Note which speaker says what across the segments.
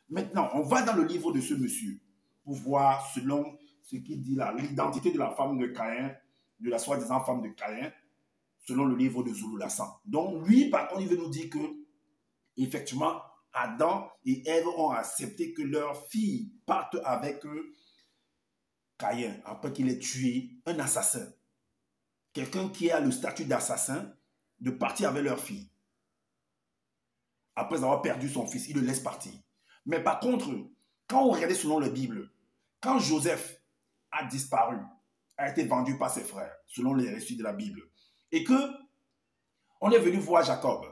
Speaker 1: Maintenant, on va dans le livre de ce monsieur pour voir, selon ce qu'il dit là, l'identité de la femme de Caïn, de la soi-disant femme de Caïn, selon le livre de Zululassan. Donc, lui, par contre, il veut nous dire que, effectivement, Adam et Ève ont accepté que leur fille parte avec Caïn, après qu'il ait tué un assassin. Quelqu'un qui a le statut d'assassin, de partir avec leur fille. Après avoir perdu son fils, il le laisse partir. Mais par contre, quand on regardait selon la Bible, quand Joseph a disparu, a été vendu par ses frères, selon les récits de la Bible, et que on est venu voir Jacob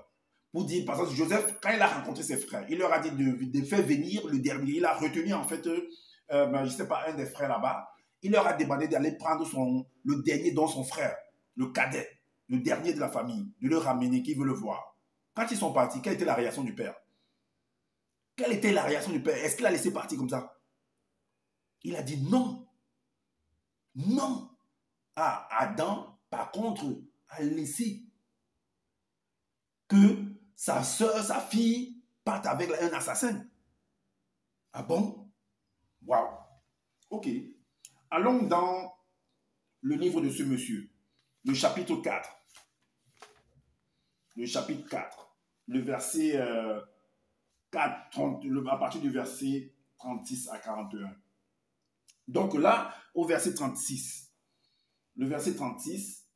Speaker 1: pour dire, par exemple, Joseph, quand il a rencontré ses frères, il leur a dit de faire venir le dernier. Il a retenu en fait, je ne sais pas, un des frères là-bas. Il leur a demandé d'aller prendre le dernier dont son frère, le cadet, le dernier de la famille, de le ramener, qui veut le voir. Quand ils sont partis, quelle était la réaction du père? Quelle était la réaction du père? Est-ce qu'il a laissé partir comme ça? Il a dit non. Non. Ah, Adam, par contre, a laissé que sa soeur, sa fille, parte avec un assassin. Ah bon? Waouh. Ok. Allons dans le livre de ce monsieur, le chapitre 4. Le chapitre 4, le verset 4, 30, à partir du verset 36 à 41. Donc là, au verset 36, le verset 36,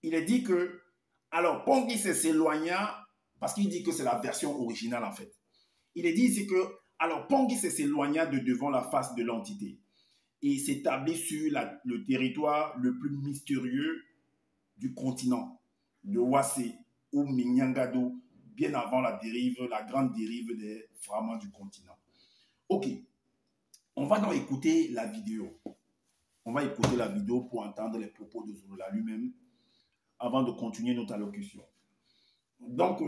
Speaker 1: il est dit que, alors, Pongui s'éloigna, parce qu'il dit que c'est la version originale en fait. Il est dit ici que, alors, Pongui s'éloigna de devant la face de l'entité et s'établit sur le territoire le plus mystérieux du continent, de Wassé ou Minyangado, bien avant la grande dérive des fragments du continent. Ok, on va donc écouter la vidéo. On va écouter la vidéo pour entendre les propos de Zululla lui-même avant de continuer notre allocution. Donc,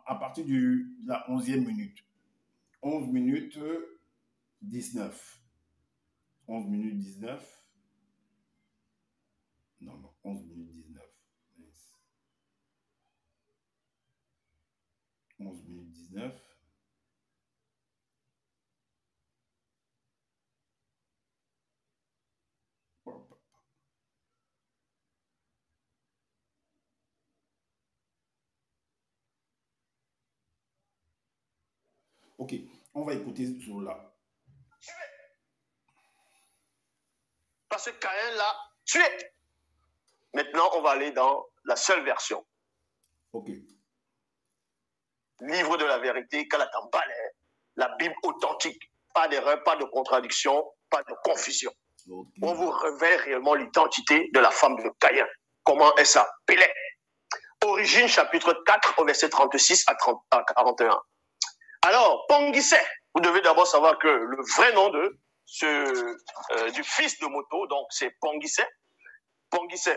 Speaker 1: à partir de la 11e minute, 11 minutes 19. 11 minutes 19. Non, 11 minutes 19. 11 minutes 19. Ok, on va écouter Zululla.
Speaker 2: Parce que Caïn l'a tué. Maintenant, on va aller dans la seule version.
Speaker 1: Ok.
Speaker 2: Livre de la vérité, Kalatambalé, la Bible authentique. Pas d'erreur, pas de contradiction, pas de confusion. Okay. On vous révèle réellement l'identité de la femme de Caïn. Comment elle s'appelait. Origine, chapitre 4, au verset 36 à 41. Alors, Ponguissé, vous devez d'abord savoir que le vrai nom du fils de Moto, donc c'est Ponguissé. Ponguissé.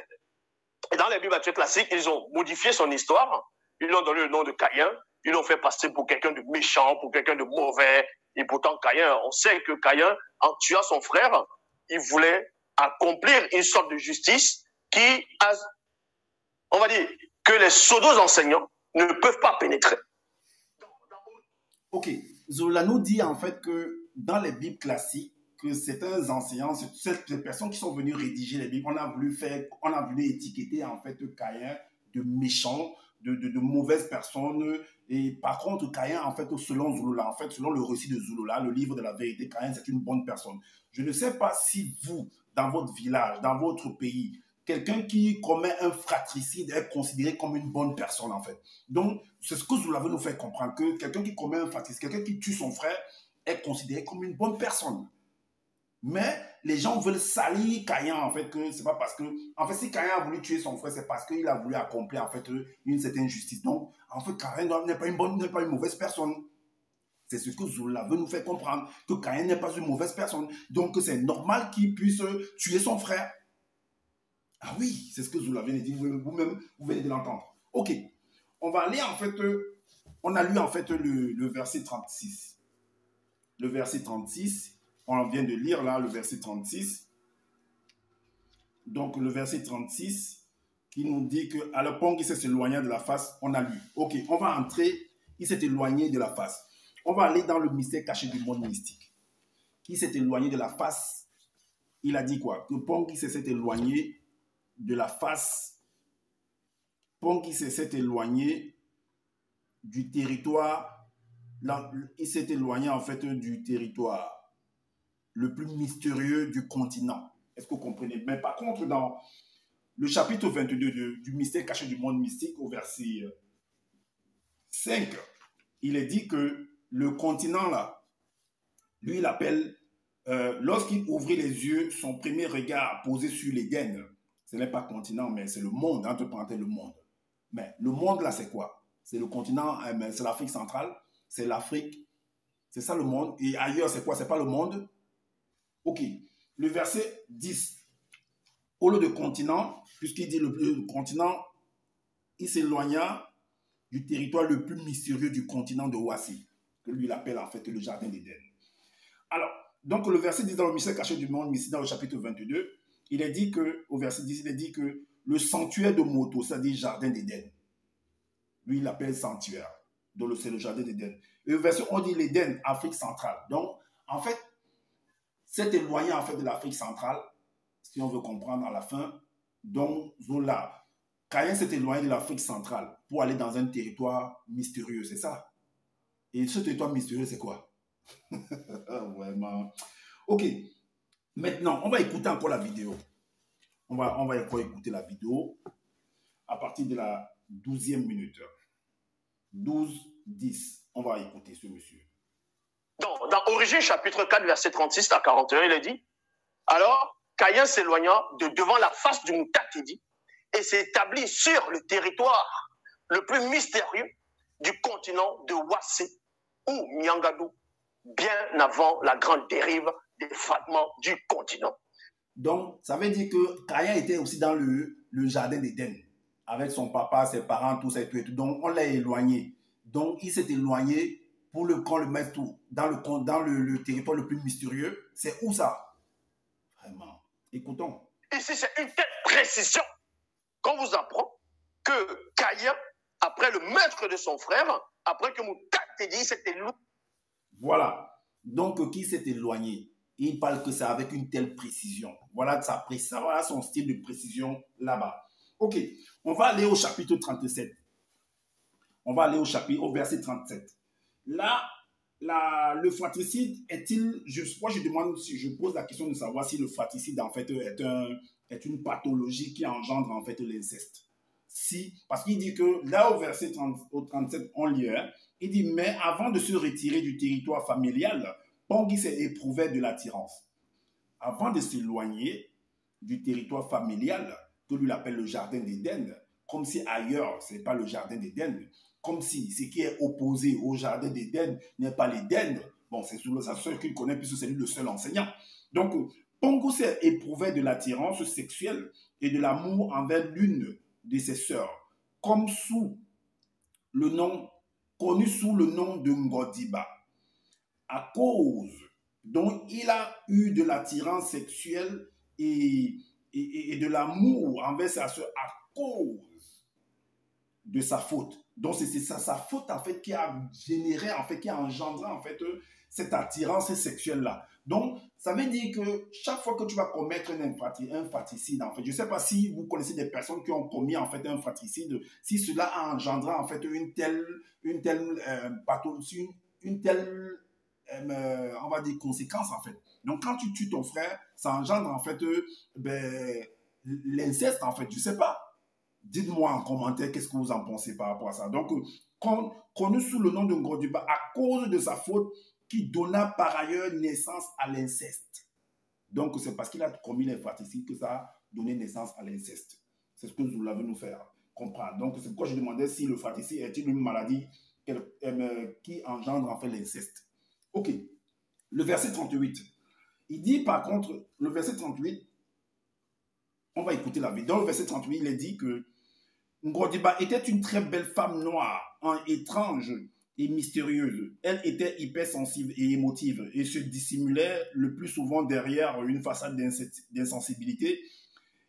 Speaker 2: Et dans les Bibles actuelles classiques, ils ont modifié son histoire. Ils lui ont donné le nom de Caïn. Ils l'ont fait passer pour quelqu'un de méchant, pour quelqu'un de mauvais. Et pourtant, Caïn, on sait que Caïn, en tuant son frère, il voulait accomplir une sorte de justice qui, on va dire, que les pseudos enseignants ne peuvent pas pénétrer.
Speaker 1: Ok, Zululla nous dit en fait que dans les Bibles classiques, que certains enseignants, ces personnes qui sont venues rédiger les Bibles, on a voulu étiqueter en fait Caïn de méchant, de mauvaises personnes. Et par contre, Caïn, en fait, selon Zululla, en fait, selon le récit de Zululla, le livre de la vérité, Caïn, c'est une bonne personne. Je ne sais pas si vous, dans votre village, dans votre pays, quelqu'un qui commet un fratricide est considéré comme une bonne personne, en fait. Donc, c'est ce que Zululla veut nous faire comprendre, que quelqu'un qui commet un fratricide, quelqu'un qui tue son frère, est considéré comme une bonne personne. Mais les gens veulent salir Caïn, en fait, que c'est pas parce que... En fait, si Caïn a voulu tuer son frère, c'est parce qu'il a voulu accomplir, en fait, une certaine justice. Donc, en fait, Caïn n'est pas une mauvaise personne. C'est ce que Zululla veut nous faire comprendre, que Caïn n'est pas une mauvaise personne. Donc, c'est normal qu'il puisse tuer son frère. Ah oui, c'est ce que Zululla vient de dire, vous-même, vous venez de l'entendre. Ok, on va aller, en fait, on a lu, en fait, le verset 36. Le verset 36... On vient de lire là le verset 36. Donc le verset 36 qui nous dit que à l'époque il s'est éloigné de la face, on a lu. Ok, on va entrer, il s'est éloigné de la face. On va aller dans le mystère caché du monde mystique. Qui s'est éloigné de la face. Il a dit quoi? Que Pongui s'est éloigné de la face. Pongui s'est éloigné du territoire. Là, il s'est éloigné en fait du territoire le plus mystérieux du continent. Est-ce que vous comprenez? Mais par contre, dans le chapitre 22 du mystère caché du monde mystique, au verset 5, il est dit que le continent là, lui il appelle, lorsqu'il ouvrit les yeux, son premier regard posé sur l'Éden, ce n'est pas continent, mais c'est le monde, entre parenthèses le monde. Mais le monde là c'est quoi? C'est le continent, c'est l'Afrique centrale, c'est l'Afrique, c'est ça le monde. Et ailleurs c'est quoi? C'est pas le monde. Ok, le verset 10, au lieu de continent, puisqu'il dit le continent, il s'éloigna du territoire le plus mystérieux du continent de Ouassi, que lui il appelle en fait le jardin d'Éden. Alors, donc le verset 10 dans le mystère caché du monde mystique, dans le chapitre 22, il est dit que, au verset 10, il est dit que le sanctuaire de Moto, c'est-à-dire jardin d'Éden, lui il l'appelle sanctuaire, donc c'est le jardin d'Éden. Et le verset 11 dit l'Éden, Afrique centrale. Donc, en fait, c'est éloigné en fait de l'Afrique centrale, si on veut comprendre à la fin. Donc, Zola, Caïn s'est éloigné de l'Afrique centrale pour aller dans un territoire mystérieux, c'est ça. Et ce territoire mystérieux, c'est quoi? Vraiment. Ok. Maintenant, on va écouter encore la vidéo. On va encore écouter la vidéo à partir de la 12e minute. 12-10. On va écouter ce monsieur.
Speaker 2: Dans Origine, chapitre 4, verset 36 à 41, il est dit, alors, Caïn s'éloigna de devant la face du Moutakedi et s'établit sur le territoire le plus mystérieux du continent de Ouassé ou Nyangadou, bien avant la grande dérive des fragments du continent.
Speaker 1: Donc, ça veut dire que Caïn était aussi dans le jardin d'Éden, avec son papa, ses parents, tout ça et tout. Donc, on l'a éloigné. Donc, il s'est éloigné pour le mettre dans le territoire le plus mystérieux. C'est où ça? Vraiment. Écoutons.
Speaker 2: Ici, c'est une telle précision qu'on vous apprend que Caïn, après le maître de son frère, après que Moutakedi s'est éloigné.
Speaker 1: Voilà. Donc, qui s'est éloigné? Il parle que c'est avec une telle précision. Voilà, voilà son style de précision là-bas. Ok, on va aller au chapitre 37. On va aller au verset 37. Là, le fratricide est-il, je pose la question de savoir si le fratricide en fait est une pathologie qui engendre en fait l'inceste. Si, parce qu'il dit que là au verset 37, on lit, il dit, mais avant de se retirer du territoire familial, Pongui éprouvait de l'attirance. Avant de s'éloigner du territoire familial, que lui appelle le jardin d'Éden, comme si ailleurs, ce n'est pas le jardin d'Éden, comme si ce qui est opposé au jardin d'Éden n'est pas l'Éden. Bon, c'est sa seule qu'il connaît, puisque c'est lui le seul enseignant. Donc, Pongou éprouvait de l'attirance sexuelle et de l'amour envers l'une de ses sœurs, comme connu sous le nom de Ngodiba. À cause dont il a eu de l'attirance sexuelle et de l'amour envers sa sœur à cause de sa faute. Donc c'est sa faute en fait qui a généré, en fait, qui a engendré en fait cette attirance sexuelle-là. Donc ça veut dire que chaque fois que tu vas commettre un fratricide, en fait, je ne sais pas si vous connaissez des personnes qui ont commis en fait un fratricide, si cela a engendré en fait une telle pathologie, une telle on va dire conséquence en fait. Donc quand tu tues ton frère, ça engendre en fait l'inceste en fait, je sais pas. Dites-moi en commentaire qu'est-ce que vous en pensez par rapport à ça. Donc connu sous le nom de Ngodiba à cause de sa faute qui donna par ailleurs naissance à l'inceste. Donc c'est parce qu'il a commis l'infratricide que ça a donné naissance à l'inceste. C'est ce que vous l'avez nous faire comprendre. Donc c'est pourquoi je demandais si le fratricide est une maladie qui engendre en fait l'inceste. Ok, le verset 38. Il dit par contre, le verset 38, on va écouter la vie. Dans le verset 38, il est dit que Ngodiba était une très belle femme noire, étrange et mystérieuse. Elle était hypersensible et émotive et se dissimulait le plus souvent derrière une façade d'insensibilité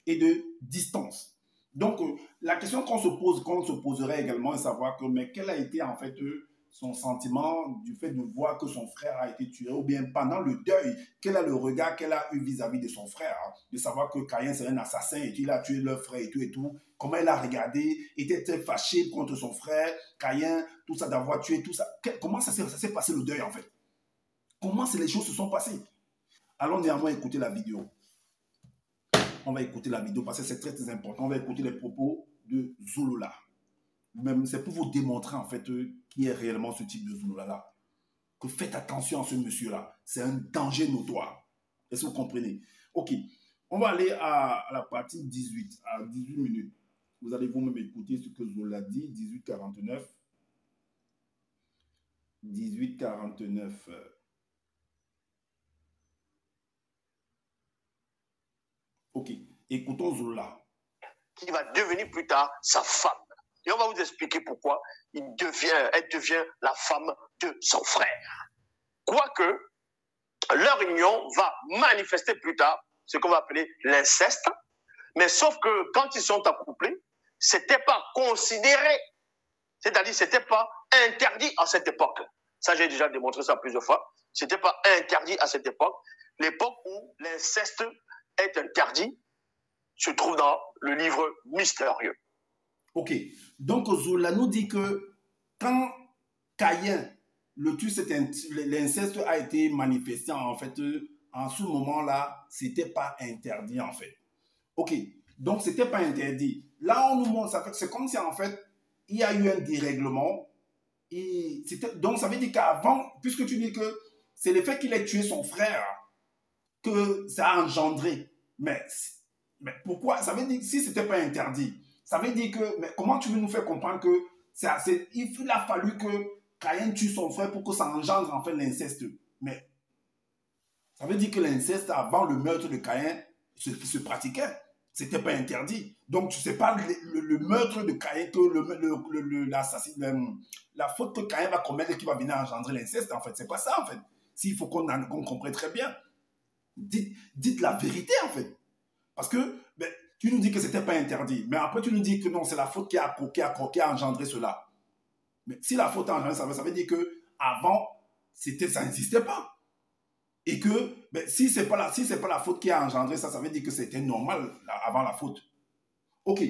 Speaker 1: et de distance. Donc, la question qu'on se poserait également est de savoir que, mais quelle a été en fait son sentiment du fait de voir que son frère a été tué, ou bien pendant le deuil, quel est le regard qu'elle a eu vis-à-vis de son frère, hein, de savoir que Caïn c'est un assassin et qu'il a tué leur frère et tout, comment elle a regardé, était-elle fâchée contre son frère, Caïn, tout ça, d'avoir tué, tout ça, comment ça s'est passé le deuil en fait? Comment les choses se sont passées? Allons néanmoins écouter la vidéo. On va écouter la vidéo parce que c'est très très important, on va écouter les propos de Zouloula. Même c'est pour vous démontrer en fait qui est réellement ce type de Zouloula-là. Que faites attention à ce monsieur-là. C'est un danger notoire. Est-ce que vous comprenez? Ok. On va aller à la partie 18, à 18 minutes. Vous allez vous-même écouter ce que Zouloula dit, 18:49. 18:49. Ok. Écoutons Zouloula.
Speaker 2: Qui va devenir plus tard sa femme. Et on va vous expliquer pourquoi elle devient la femme de son frère. Quoique, leur union va manifester plus tard ce qu'on va appeler l'inceste. Mais sauf que quand ils sont accouplés, ce n'était pas considéré. C'est-à-dire, ce n'était pas interdit à cette époque. Ça, j'ai déjà démontré ça plusieurs fois. Ce n'était pas interdit à cette époque. L'époque où l'inceste est interdit se trouve dans le livre mystérieux.
Speaker 1: Ok, donc Zouloula nous dit que quand Caïn, l'inceste a été manifesté en fait, en ce moment-là, c'était pas interdit en fait. Ok, donc c'était pas interdit. Là, on nous montre, c'est comme si en fait, il y a eu un dérèglement. Et donc ça veut dire qu'avant, puisque tu dis que c'est le fait qu'il ait tué son frère que ça a engendré. Mais pourquoi? Ça veut dire que si c'était pas interdit, ça veut dire que, mais comment tu veux nous faire comprendre que il a fallu que Caïn tue son frère pour que ça engendre en fait l'inceste. Mais ça veut dire que l'inceste avant le meurtre de Caïn se pratiquait. C'était pas interdit. Donc tu sais pas le meurtre de Caïn, que la faute que Caïn va commettre et qui va venir engendrer l'inceste, en fait. C'est pas ça en fait. S'il faut qu'on comprenne très bien. Dites la vérité en fait. Parce que tu nous dis que c'était pas interdit, mais après tu nous dis que non, c'est la faute qui a engendré cela. Mais si la faute a engendré ça veut dire que avant ça n'existait pas. Et que si c'est pas la faute qui a engendré ça, ça veut dire que c'était normal avant la faute. Ok,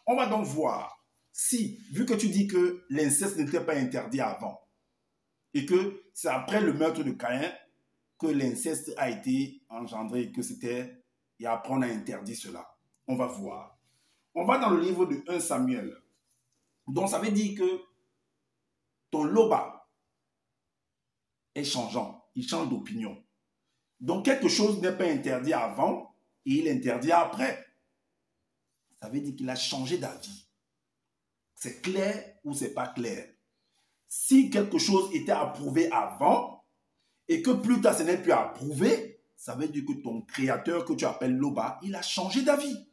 Speaker 1: on va donc voir si, vu que tu dis que l'inceste n'était pas interdit avant, et que c'est après le meurtre de Caïn que l'inceste a été engendré et que c'était, et après on a interdit cela. On va voir. On va dans le livre de 1 Samuel. Donc ça veut dire que ton loba est changeant, il change d'opinion. Donc quelque chose n'est pas interdit avant et il est interdit après. Ça veut dire qu'il a changé d'avis. C'est clair ou c'est pas clair? Si quelque chose était approuvé avant et que plus tard ce n'est plus approuvé, ça veut dire que ton créateur que tu appelles Loba, il a changé d'avis.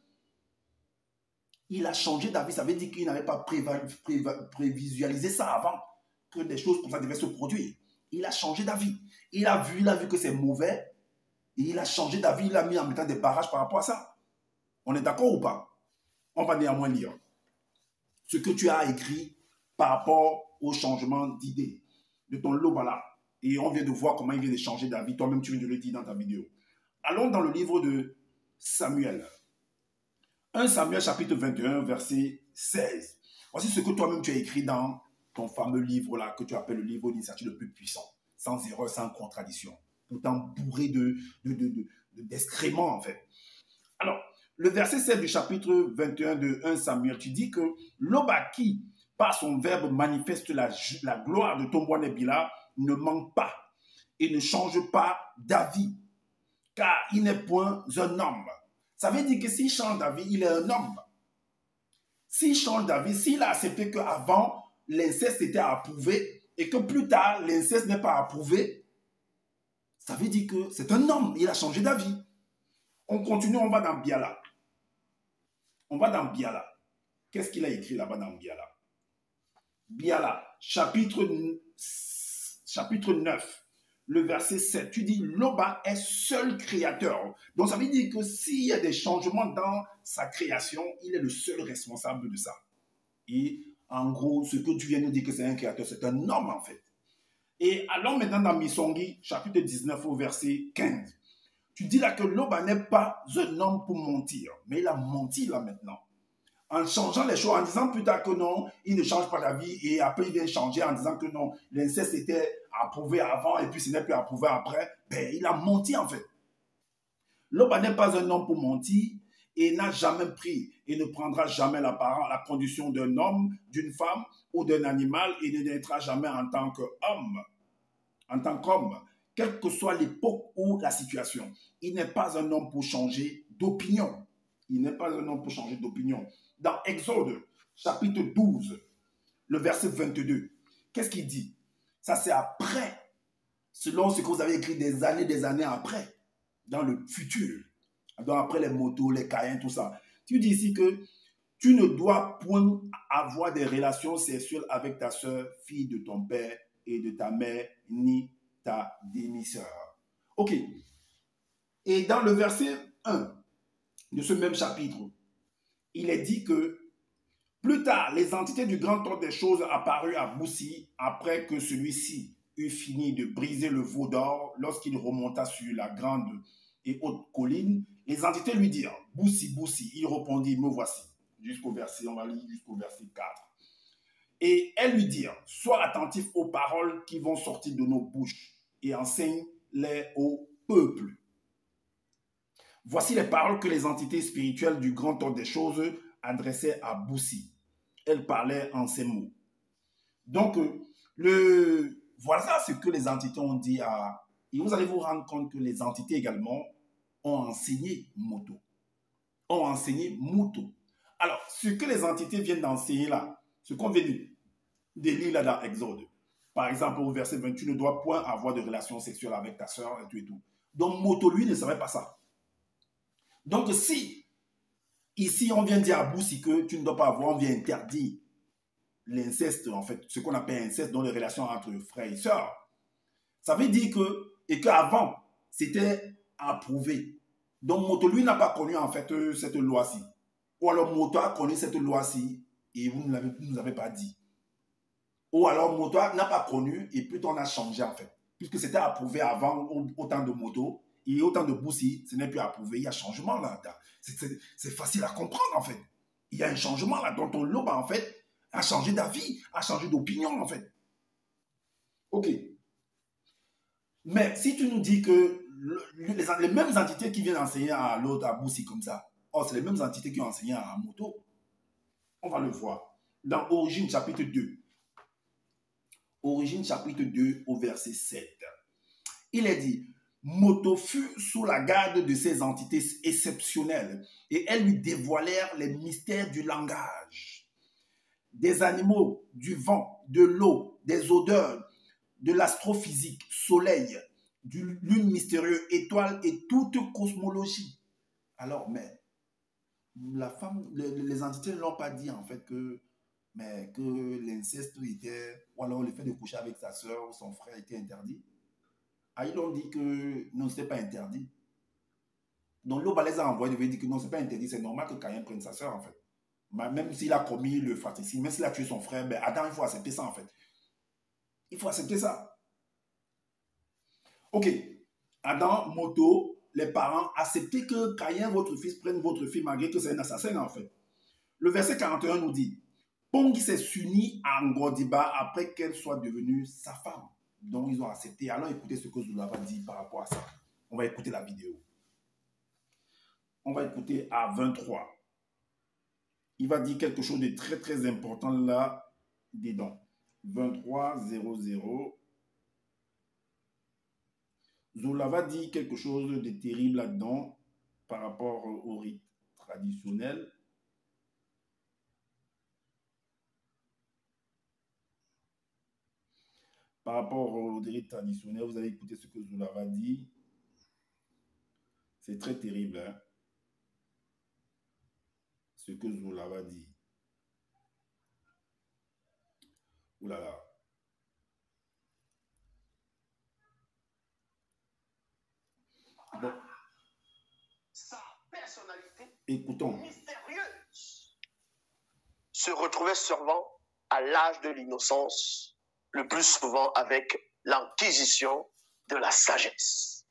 Speaker 1: Il a changé d'avis, ça veut dire qu'il n'avait pas prévisualisé ça avant, que des choses comme ça devaient se produire. Il a changé d'avis. Il a vu que c'est mauvais, et il a changé d'avis, il a mis en mettant des barrages par rapport à ça. On est d'accord ou pas? On va néanmoins lire ce que tu as écrit par rapport au changement d'idée de ton Lobala. Et on vient de voir comment il vient de changer d'avis. Toi-même, tu viens de le dire dans ta vidéo. Allons dans le livre de Samuel. 1 Samuel chapitre 21, verset 16. Voici ce que toi-même tu as écrit dans ton fameux livre là, que tu appelles le livre d'initiative le plus puissant, sans erreur, sans contradiction, pourtant bourré d'excréments en fait. Alors, le verset 16 du chapitre 21 de 1 Samuel, tu dis que Loba qui, par son verbe, manifeste la gloire de Tombouanébila, ne manque pas et ne change pas d'avis, car il n'est point un homme. Ça veut dire que s'il change d'avis, il est un homme. S'il change d'avis, s'il a accepté qu'avant, l'inceste était approuvé et que plus tard, l'inceste n'est pas approuvé, ça veut dire que c'est un homme. Il a changé d'avis. On continue, on va dans Biala. On va dans Biala. Qu'est-ce qu'il a écrit là-bas dans Biala? Biala, chapitre 9. Le verset 7, tu dis Loba est seul créateur. Donc ça veut dire que s'il y a des changements dans sa création, il est le seul responsable de ça. Et En gros, ce que tu viens de dire que c'est un créateur, c'est un homme en fait. Et allons maintenant dans Misongi, chapitre 19 au verset 15. Tu dis là que Loba n'est pas un homme pour mentir, mais il a menti là maintenant. En changeant les choses, en disant plus tard que non, il ne change pas d'avis, et après il vient changer en disant que non, l'inceste était approuvé avant et puis ce n'est plus approuvé après, ben il a menti en fait. L'homme n'est pas un homme pour mentir et n'a jamais pris et ne prendra jamais la condition d'un homme, d'une femme ou d'un animal et ne naîtra jamais en tant qu'homme, quelle que soit l'époque ou la situation. Il n'est pas un homme pour changer d'opinion. Il n'est pas un homme pour changer d'opinion. Dans Exode, chapitre 12, le verset 22, qu'est-ce qu'il dit? Ça, c'est après, selon ce que vous avez écrit des années après, dans le futur. Donc, après les motos, les Caïens, tout ça. Tu dis ici que tu ne dois point avoir des relations sexuelles avec ta soeur, fille de ton père et de ta mère, ni ta demi-sœur. Ok. Et dans le verset 1 de ce même chapitre, il est dit que plus tard, les entités du grand ordre des choses apparurent à Boussi après que celui-ci eut fini de briser le veau d'or lorsqu'il remonta sur la grande et haute colline. Les entités lui dirent, Boussi, Boussi. Il répondit, me voici. Jusqu'au verset, on va lire jusqu'au verset 4. Et elles lui dirent, sois attentif aux paroles qui vont sortir de nos bouches et enseigne-les au peuple. Voici les paroles que les entités spirituelles du grand ordre des choses adressaient à Boussi. Elle parlait en ces mots. Donc, voilà ce que les entités ont dit à... Et vous allez vous rendre compte que les entités également ont enseigné Moto. Ont enseigné Muto. Alors, ce que les entités viennent d'enseigner là, ce qu'on vient de lire là dans Exode. Par exemple, au verset 20, tu ne dois point avoir de relations sexuelles avec ta soeur et tout et tout. Donc, Moto, lui, ne savait pas ça. Donc, si ici, on vient dire à Boussi que tu ne dois pas avoir, on vient interdire l'inceste, en fait, ce qu'on appelle inceste dans les relations entre frères et sœurs. Ça veut dire que, et qu'avant, c'était approuvé. Donc, Moto, lui, n'a pas connu, en fait, cette loi-ci. Ou alors, Moto a connu cette loi-ci et vous ne nous avez pas dit. Ou alors, Moto n'a pas connu et plutôt on a changé, en fait. Puisque c'était approuvé avant, autant de Moto, et autant de Boussi, ce n'est plus approuvé. Il y a changement là. C'est facile à comprendre, en fait. Il y a un changement là dont on Loba, en fait, a changé d'avis, a changé d'opinion, en fait. Ok. Mais si tu nous dis que les mêmes entités qui viennent enseigner à l'autre, à Boussi, comme ça, oh, c'est les mêmes entités qui ont enseigné à Moto, on va le voir. Dans Origine, chapitre 2. Origine, chapitre 2, au verset 7. Il est dit, Moto fut sous la garde de ces entités exceptionnelles et elles lui dévoilèrent les mystères du langage, des animaux, du vent, de l'eau, des odeurs, de l'astrophysique, soleil, du lune mystérieux, étoile et toute cosmologie. Alors, mais la femme, les entités ne l'ont pas dit en fait que l'inceste était, ou alors le fait de coucher avec sa soeur ou son frère était interdit. Ah, ils ont dit que non, ce n'était pas interdit. Donc l'Oba les a envoyés, devait dire que non, ce n'est pas interdit, c'est normal que Caïn prenne sa soeur en fait. Même s'il a commis le fratricide, même s'il a tué son frère, ben Adam, il faut accepter ça en fait. Il faut accepter ça. Ok. Adam, Moto, les parents, acceptez que Caïn, votre fils, prenne votre fille malgré que c'est un assassin en fait. Le verset 41 nous dit, Pongi s'est uni à Ngodiba après qu'elle soit devenue sa femme. Donc ils ont accepté. Alors écoutez ce que Zulava dit par rapport à ça. On va écouter la vidéo. On va écouter à 23. Il va dire quelque chose de très très important là dedans. 23:00. Zulava dit quelque chose de terrible là-dedans par rapport au rite traditionnel. Par rapport au rite traditionnel, vous allez écouter ce que Zulava dit. C'est très terrible, hein? Ce que Zulava dit. Ouh là là. Bon.
Speaker 2: Sa personnalité
Speaker 1: écoutons
Speaker 2: mystérieuse se retrouvait servant à l'âge de l'innocence, le plus souvent avec l'acquisition de la sagesse.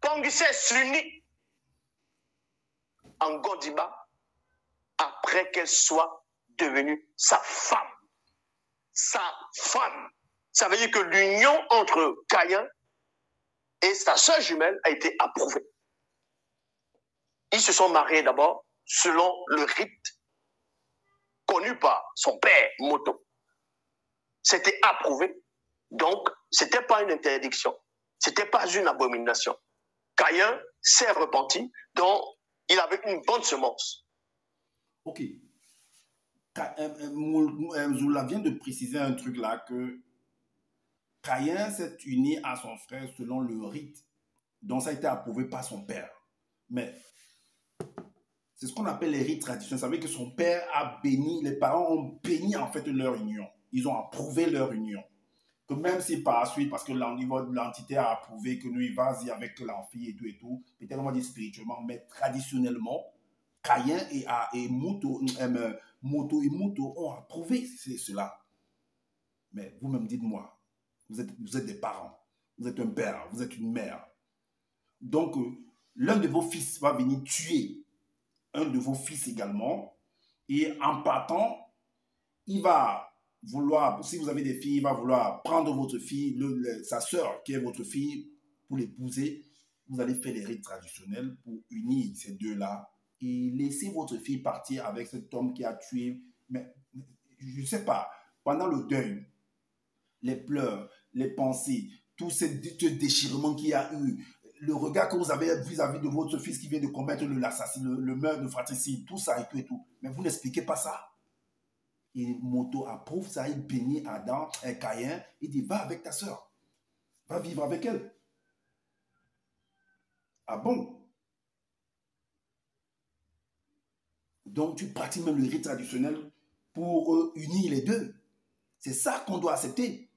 Speaker 2: Pangissé s'unit en Godiba après qu'elle soit devenue sa femme. Sa femme. Ça veut dire que l'union entre Caïn et sa sœur jumelle a été approuvée. Ils se sont mariés d'abord selon le rite connu par son père Moto. C'était approuvé. Donc, ce n'était pas une interdiction. Ce n'était pas une abomination. Caïn s'est repenti, donc il avait une bonne semence.
Speaker 1: Ok. Zoula vient de préciser un truc là, que Caïn s'est uni à son frère selon le rite. Donc ça a été approuvé par son père. Mais c'est ce qu'on appelle les rites traditionnels. Ça veut dire que son père a béni, les parents ont béni en fait leur union. Ils ont approuvé leur union. Que même si par la suite, parce que l'entité a approuvé que nous, il vas-y avec l'enfant et tout, peut-être on va dire spirituellement, mais traditionnellement, Caïn et Moto et Moto ont approuvé cela. Mais vous-même, dites-moi, vous êtes des parents, vous êtes un père, vous êtes une mère. Donc, l'un de vos fils va venir tuer un de vos fils également, et en partant, il va vouloir, si vous avez des filles, il va vouloir prendre votre fille, sa sœur qui est votre fille, pour l'épouser. Vous allez faire les rites traditionnels pour unir ces deux-là et laisser votre fille partir avec cet homme qui a tué. Mais je ne sais pas, pendant le deuil, les pleurs, les pensées, tout ce déchirement qu'il y a eu, le regard que vous avez vis-à-vis de votre fils qui vient de commettre l'assassinat, le meurtre de fratricide, tout ça et tout. Mais vous n'expliquez pas ça. Et Moto approuve ça, il bénit Adam et Caïn, il dit va avec ta sœur, va vivre avec elle. Ah bon? Donc tu pratiques même le rite traditionnel pour unir les deux. C'est ça qu'on doit accepter.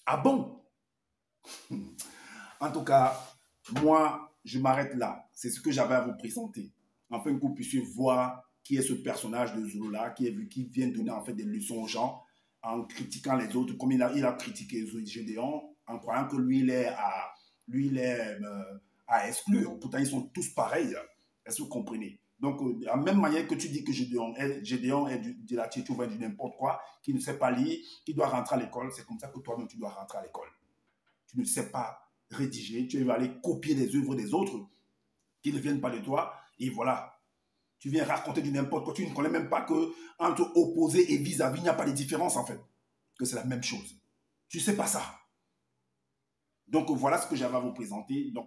Speaker 1: Ah bon? En tout cas, moi, je m'arrête là. C'est ce que j'avais à vous présenter. Afin que vous puissiez voir qui est ce personnage de Zoula, qui vient donner en fait des leçons aux gens en critiquant les autres, comme il a critiqué Gédéon, en croyant que lui, il est à exclure. Pourtant, ils sont tous pareils. Est-ce que vous comprenez? Donc, de la même manière que tu dis que Gédéon est de la tchétchouva, du n'importe quoi, qui ne sait pas lire, qui doit rentrer à l'école, c'est comme ça que toi-même, tu dois rentrer à l'école. Tu ne sais pas rédiger, tu vas aller copier les œuvres des autres qui ne viennent pas de toi, et voilà. Tu viens raconter du n'importe quoi, tu ne connais même pas qu'entre opposé et vis-à-vis, il n'y a pas de différence en fait, que c'est la même chose. Tu ne sais pas ça. Donc voilà ce que j'avais à vous présenter. Donc